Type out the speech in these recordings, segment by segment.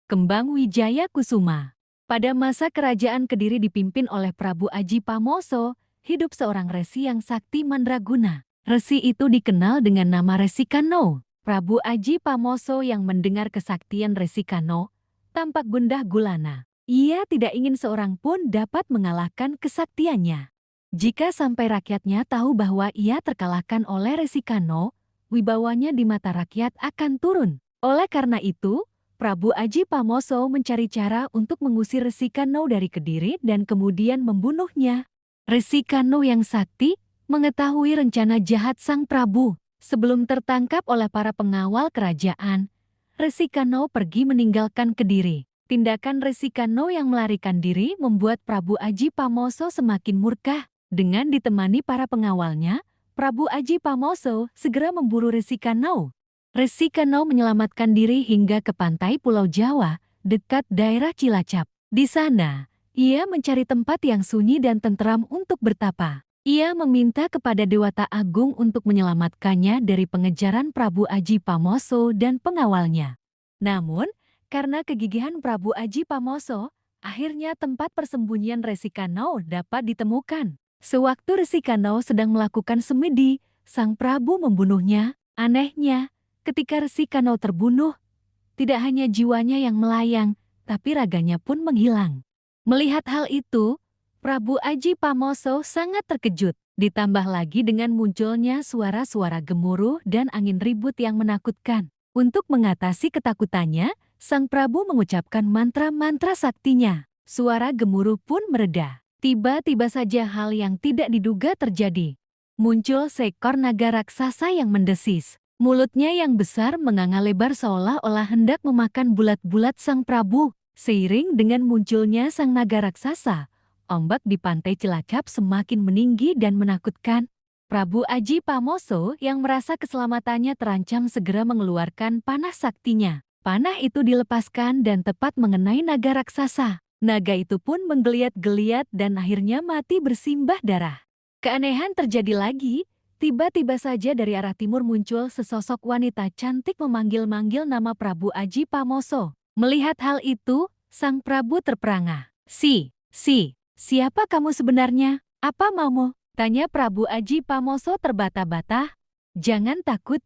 Kembang Wijaya Kusuma. Pada masa kerajaan Kediri dipimpin oleh Prabu Aji Pamoso, hidup seorang resi yang sakti mandraguna. Resi itu dikenal dengan nama Resi Kano. Prabu Aji Pamoso yang mendengar kesaktian Resi Kano, tampak gundah gulana. Ia tidak ingin seorang pun dapat mengalahkan kesaktiannya. Jika sampai rakyatnya tahu bahwa ia terkalahkan oleh Resi Kano, wibawanya di mata rakyat akan turun. Oleh karena itu, Prabu Aji Pamoso mencari cara untuk mengusir Resi Kano dari Kediri dan kemudian membunuhnya. Resi Kano yang sakti mengetahui rencana jahat sang Prabu. Sebelum tertangkap oleh para pengawal kerajaan, Resi Kano pergi meninggalkan Kediri. Tindakan Resi Kano yang melarikan diri membuat Prabu Aji Pamoso semakin murka. Dengan ditemani para pengawalnya, Prabu Aji Pamoso segera memburu Resi Kano. Resi Kano menyelamatkan diri hingga ke pantai Pulau Jawa, dekat daerah Cilacap. Di sana, ia mencari tempat yang sunyi dan tenteram untuk bertapa. Ia meminta kepada Dewata Agung untuk menyelamatkannya dari pengejaran Prabu Aji Pamoso dan pengawalnya. Namun, karena kegigihan Prabu Aji Pamoso, akhirnya tempat persembunyian Resi Kano dapat ditemukan. Sewaktu Resi Kano sedang melakukan semedi, sang Prabu membunuhnya. Anehnya, ketika Resi Kano terbunuh, tidak hanya jiwanya yang melayang, tapi raganya pun menghilang. Melihat hal itu, Prabu Aji Pamoso sangat terkejut. Ditambah lagi dengan munculnya suara-suara gemuruh dan angin ribut yang menakutkan. Untuk mengatasi ketakutannya, sang Prabu mengucapkan mantra-mantra saktinya. Suara gemuruh pun mereda. Tiba-tiba saja hal yang tidak diduga terjadi. Muncul seekor naga raksasa yang mendesis. Mulutnya yang besar menganga lebar seolah-olah hendak memakan bulat-bulat sang Prabu. Seiring dengan munculnya sang naga raksasa, ombak di pantai Cilacap semakin meninggi dan menakutkan. Prabu Aji Pamoso yang merasa keselamatannya terancam segera mengeluarkan panah saktinya. Panah itu dilepaskan dan tepat mengenai naga raksasa. Naga itu pun menggeliat-geliat dan akhirnya mati bersimbah darah. Keanehan terjadi lagi. Tiba-tiba saja dari arah timur muncul sesosok wanita cantik memanggil-manggil nama Prabu Aji Pamoso. Melihat hal itu, sang Prabu terperangah. Siapa kamu sebenarnya? Apa maumu? Tanya Prabu Aji Pamoso terbata-bata. Jangan takut,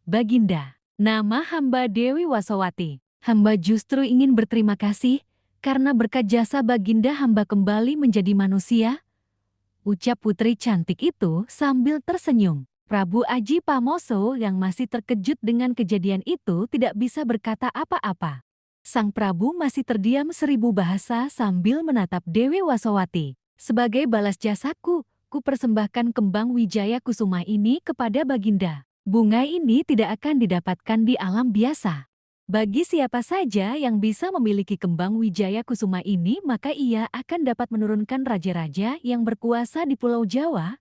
Baginda. Nama hamba Dewi Wasowati. Hamba justru ingin berterima kasih, karena berkat jasa Baginda hamba kembali menjadi manusia. Ucap putri cantik itu sambil tersenyum. Prabu Aji Pamoso yang masih terkejut dengan kejadian itu tidak bisa berkata apa-apa. Sang Prabu masih terdiam 1000 bahasa sambil menatap Dewi Wasowati. Sebagai balas jasaku, ku persembahkan kembang Wijaya Kusuma ini kepada Baginda. Bunga ini tidak akan didapatkan di alam biasa. Bagi siapa saja yang bisa memiliki kembang Wijaya Kusuma ini, maka ia akan dapat menurunkan raja-raja yang berkuasa di Pulau Jawa.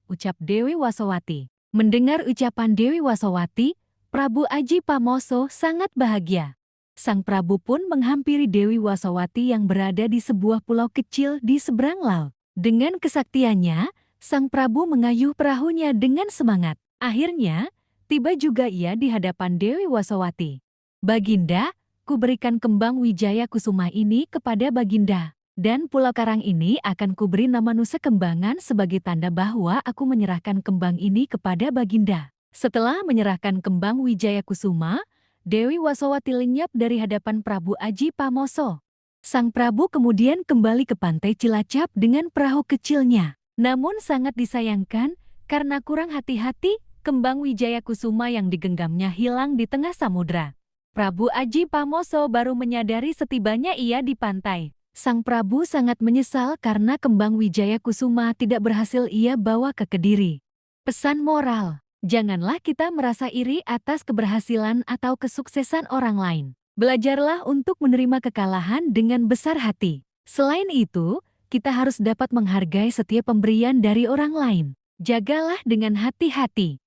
Ucap Dewi Wasowati. Mendengar ucapan Dewi Wasowati, Prabu Aji Pamoso sangat bahagia. Sang Prabu pun menghampiri Dewi Wasowati yang berada di sebuah pulau kecil di seberang laut. Dengan kesaktiannya, sang Prabu mengayuh perahunya dengan semangat. Akhirnya, tiba juga ia di hadapan Dewi Wasowati. Baginda, ku berikan kembang Wijaya Kusuma ini kepada Baginda. Dan Pulau Karang ini akan kuberi nama Nusa Kembangan sebagai tanda bahwa aku menyerahkan kembang ini kepada Baginda. Setelah menyerahkan kembang Wijaya Kusuma, Dewi Wasowati lenyap dari hadapan Prabu Aji Pamoso. Sang Prabu kemudian kembali ke pantai Cilacap dengan perahu kecilnya. Namun sangat disayangkan, karena kurang hati-hati, kembang Wijaya Kusuma yang digenggamnya hilang di tengah samudra. Prabu Aji Pamoso baru menyadari setibanya ia di pantai. Sang Prabu sangat menyesal karena kembang Wijaya Kusuma tidak berhasil ia bawa ke Kediri. Pesan moral, janganlah kita merasa iri atas keberhasilan atau kesuksesan orang lain. Belajarlah untuk menerima kekalahan dengan besar hati. Selain itu, kita harus dapat menghargai setiap pemberian dari orang lain. Jagalah dengan hati-hati.